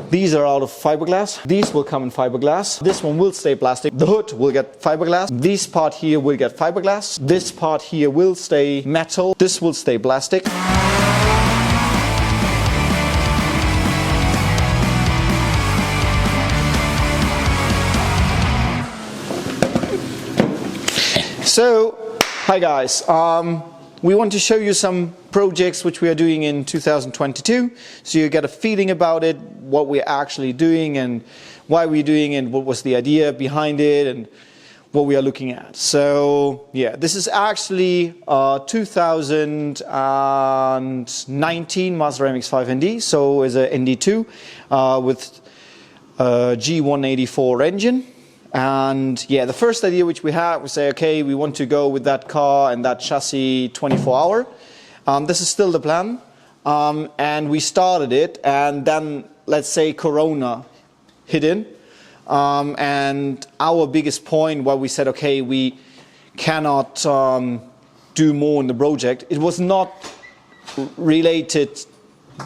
These are out of fiberglass. These will come in fiberglass. This one will stay plastic. The hood will get fiberglass. This part here will get fiberglass. This part here will stay metal. This will stay plastic. So, hi guys. We want to show you some projects which we are doing in 2022, so you get a feeling about it, what we're actually doing and why we're doing it, and what was the idea behind it and what we are looking at. So yeah, this is actually 2019 Mazda MX-5 ND, so it's a ND2 with a G184 engine. And yeah, the first idea which we had was say, okay, we want to go with that car and that chassis 24-hour. This is still the plan, and we started it, and then let's say Corona hit in, and our biggest point where we said, okay, we cannot do more in the project. It was not related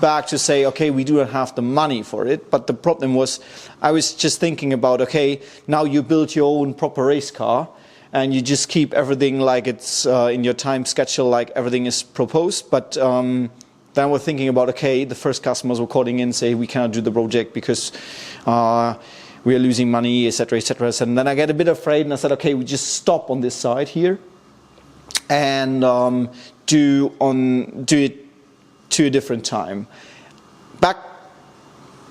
back to say, okay, we do not have the money for it, but the problem was, I was just thinking about, okay, now you build your own proper race car and you just keep everything like it's in your time schedule, like everything is proposed, but then we're thinking about, okay, the first customers were calling in, say we cannot do the project because we are losing money, etc., etc. And then I get a bit afraid and I said, okay, we just stop on this side here and do it to a different time. Back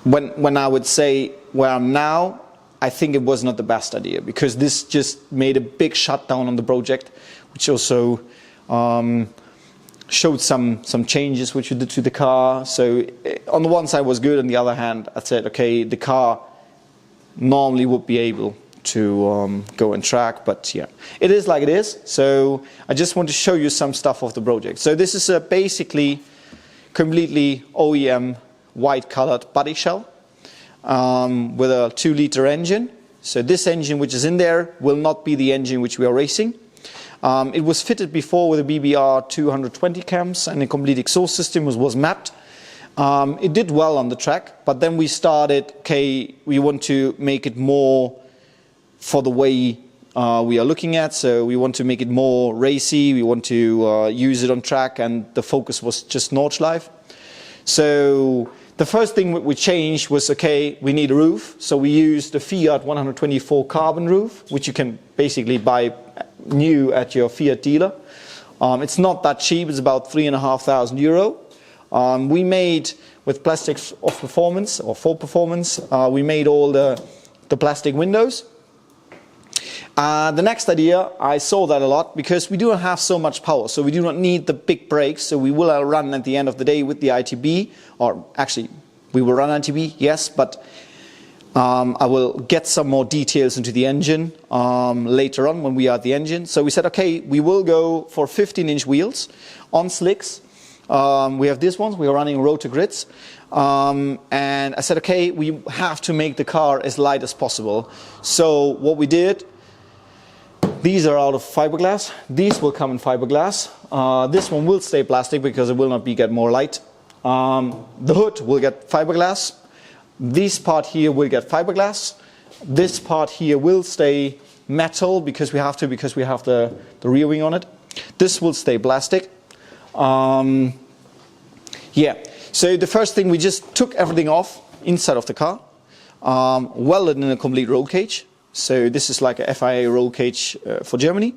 when I would say where I'm now, I think it was not the best idea, because this just made a big shutdown on the project, which also showed some changes which we did to the car. So on the one side was good, on the other hand I said, okay, the car normally would be able to go on track, but yeah, it is like it is. So I just want to show you some stuff of the project. So this is basically completely OEM white colored body shell with a 2-liter engine. So this engine which is in there will not be the engine which we are racing. It was fitted before with a BBR 220 cams and a complete exhaust system was mapped. It did well on the track, but then we started, okay, we want to make it more for the way we are looking at, so we want to make it more racy, we want to use it on track, and the focus was just Nordschleife. So the first thing we changed was, okay, we need a roof, so we used the Fiat 124 carbon roof, which you can basically buy new at your Fiat dealer. It's not that cheap, it's about €3,500. We made, with plastics of performance, or for performance, we made all the plastic windows. The next idea, I saw that a lot, because we do not have so much power, so we do not need the big brakes, so we will run at the end of the day with the ITB, or actually we will run ITB, yes, but I will get some more details into the engine later on when we are at the engine. So we said, okay, we will go for 15-inch wheels on slicks. We have these ones, we are running rotor grids, and I said, okay, we have to make the car as light as possible. So what we did, these are out of fiberglass. These will come in fiberglass. This one will stay plastic because it will not get more light. The hood will get fiberglass. This part here will get fiberglass. This part here will stay metal because we have to, because we have the rear wing on it. This will stay plastic. Yeah, so the first thing, we just took everything off inside of the car, welded in a complete roll cage. So this is like a FIA roll cage for Germany.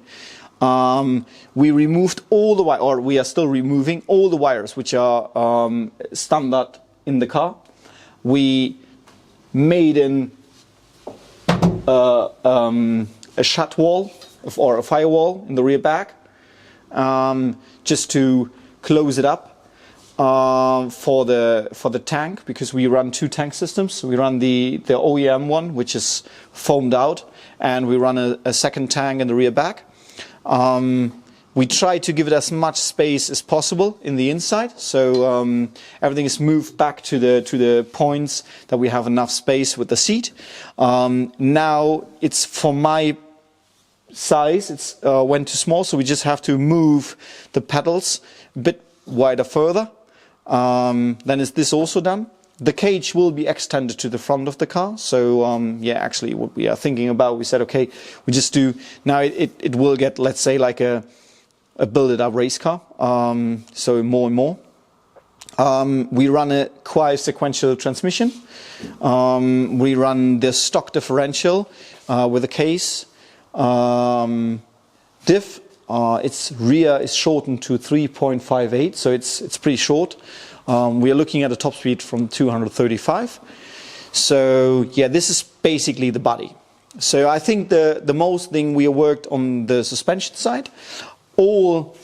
We removed all the wires, or we are still removing all the wires which are standard in the car. We made a shut wall or a firewall in the rear back, just to close it up for the tank, because we run 2 tank systems. We run the OEM one, which is foamed out, and we run a second tank in the rear back. We try to give it as much space as possible in the inside, so everything is moved back to the points that we have enough space with the seat. Now it's, for my size, it's went too small, so we just have to move the pedals a bit wider further. Then is this also done? The cage will be extended to the front of the car. So yeah, actually what we are thinking about, we said, okay, we just do, now it will get, let's say, like a built up race car. So more and more. We run a quite sequential transmission. We run the stock differential with a case. Diff, its rear is shortened to 3.58, so it's pretty short. We are looking at a top speed from 235. So yeah, this is basically the body. So I think the most thing we worked on the suspension side. All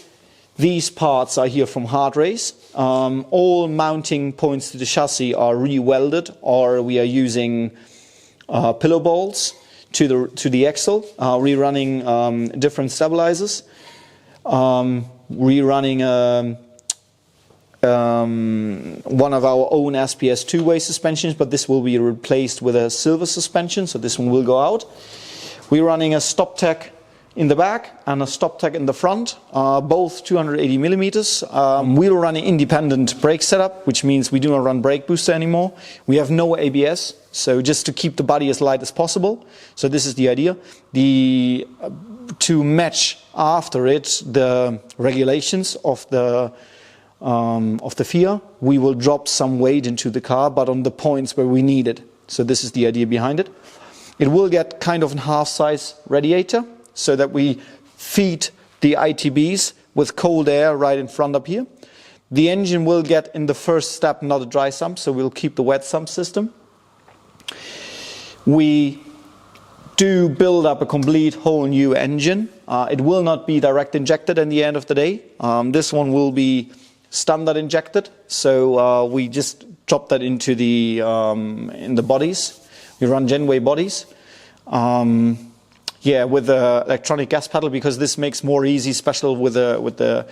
these parts are here from Hard Race. All mounting points to the chassis are re-welded, or we are using pillow bolts to the axle, rerunning different stabilizers, rerunning one of our own SPS two-way suspensions, but this will be replaced with a silver suspension, so this one will go out. We're running a stop tech in the back and a stop tech in the front, both 280 millimeters. We're running independent brake setup, which means we do not run brake booster anymore. We have no ABS, so just to keep the body as light as possible. So this is the idea. To match after it the regulations of the FIA, we will drop some weight into the car, but on the points where we need it. So this is the idea behind it. It will get kind of a half-size radiator, so that we feed the ITBs with cold air right in front up here. The engine will get in the first step not a dry sump, so we'll keep the wet sump system. We do build up a complete whole new engine. It will not be direct injected in the end of the day. This one will be standard injected, so we just drop that into the in the bodies. We run Genway bodies. Yeah, with the electronic gas pedal, because this makes more easy, special with the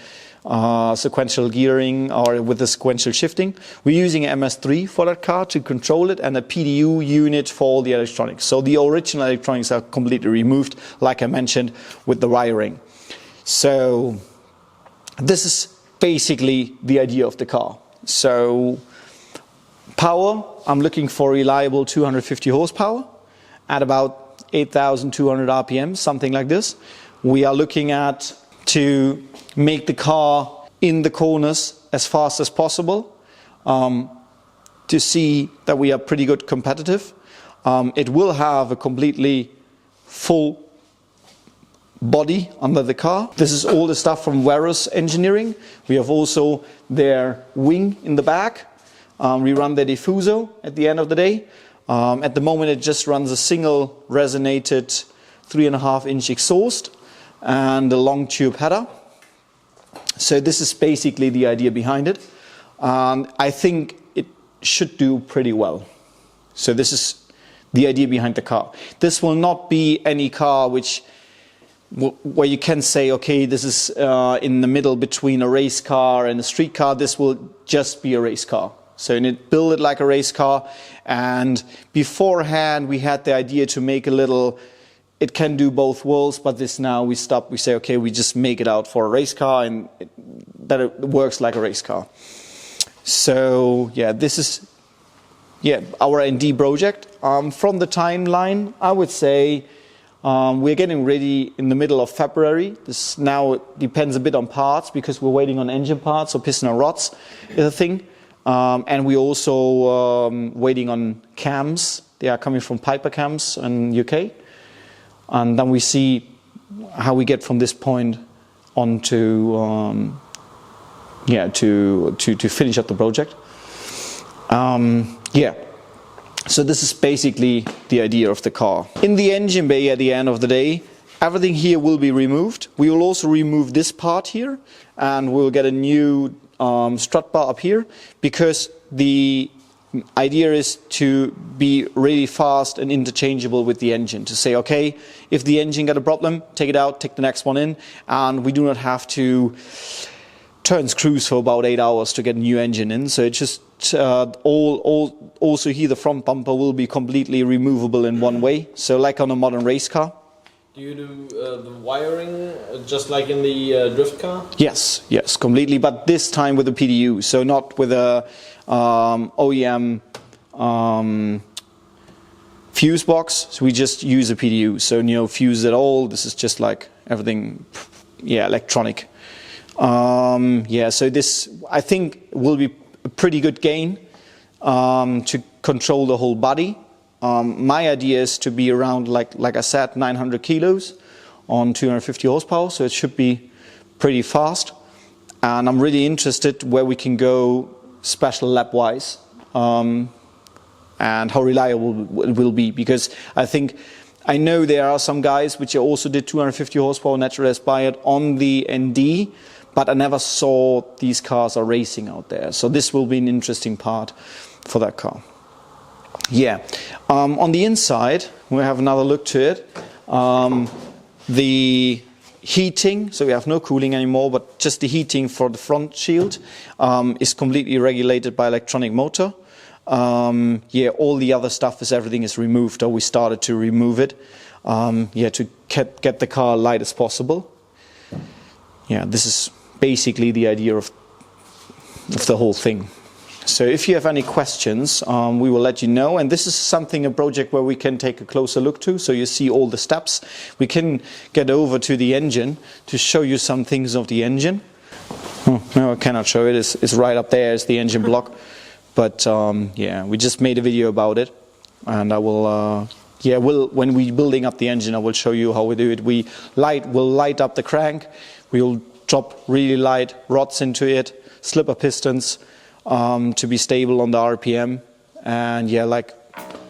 sequential gearing or with the sequential shifting. We're using an MS3 for that car to control it, and a PDU unit for all the electronics. So the original electronics are completely removed, like I mentioned, with the wiring. So this is basically the idea of the car. So power, I'm looking for reliable 250 horsepower at about 8,200 RPM, something like this. We are looking at to make the car in the corners as fast as possible, to see that we are pretty good competitive. It will have a completely full body under the car. This is all the stuff from Varus Engineering. We have also their wing in the back. We run the diffuser at the end of the day. At the moment it just runs a single resonated 3.5-inch exhaust and a long tube header. So this is basically the idea behind it. I think it should do pretty well. So this is the idea behind the car. This will not be any car where you can say, okay, this is in the middle between a race car and a street car. This will just be a race car. So it build it like a race car, and beforehand we had the idea to make a little, it can do both worlds, but this now we stop, we say, okay, we just make it out for a race car, and that it works like a race car. So yeah, this is our R&D project. From the timeline, I would say we're getting ready in the middle of February. This now depends a bit on parts, because we're waiting on engine parts, so piston and rods is a thing. And we're also waiting on cams. They are coming from Piper Cams in UK. And then we see how we get from this point on to to finish up the project. Yeah. So this is basically the idea of the car. In the engine bay at the end of the day, everything here will be removed. We will also remove this part here, and we'll get a new strut bar up here, because the idea is to be really fast and interchangeable with the engine, to say, okay, if the engine got a problem, take it out, take the next one in, and we do not have to turn screws for about 8 hours to get a new engine in. So it's just also here the front bumper will be completely removable in one way, so like on a modern race car. Do you do the wiring just like in the drift car? Yes, completely, but this time with a PDU, so not with a OEM fuse box. So we just use a PDU, so no fuse at all. This is just like everything, electronic. So this, I think, will be a pretty good gain to control the whole body. My idea is to be around, like I said, 900 kilos on 250 horsepower, so it should be pretty fast. And I'm really interested where we can go special lap-wise, and how reliable it will be, because I know there are some guys which also did 250 horsepower naturally aspired on the ND, but I never saw these cars are racing out there. So this will be an interesting part for that car. On the inside, we have another look to it. The heating, so we have no cooling anymore, but just the heating for the front shield is completely regulated by electronic motor. All the other stuff everything is removed, or we started to remove it, to get the car light as possible. This is basically the idea of the whole thing. So if you have any questions, we will let you know. And this is a project where we can take a closer look to, so you see all the steps. We can get over to the engine to show you some things of the engine. No, I cannot show it. It's right up there. It's the engine block. But we just made a video about it, and I will, when we're building up the engine, I will show you how we do it. We'll light up the crank. We'll drop really light rods into it, slipper pistons, to be stable on the RPM, and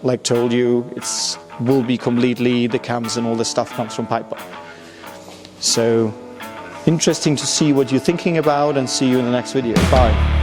like told you, will be completely, the cams and all the stuff comes from Piper. So interesting to see what you're thinking about, and see you in the next video. Bye.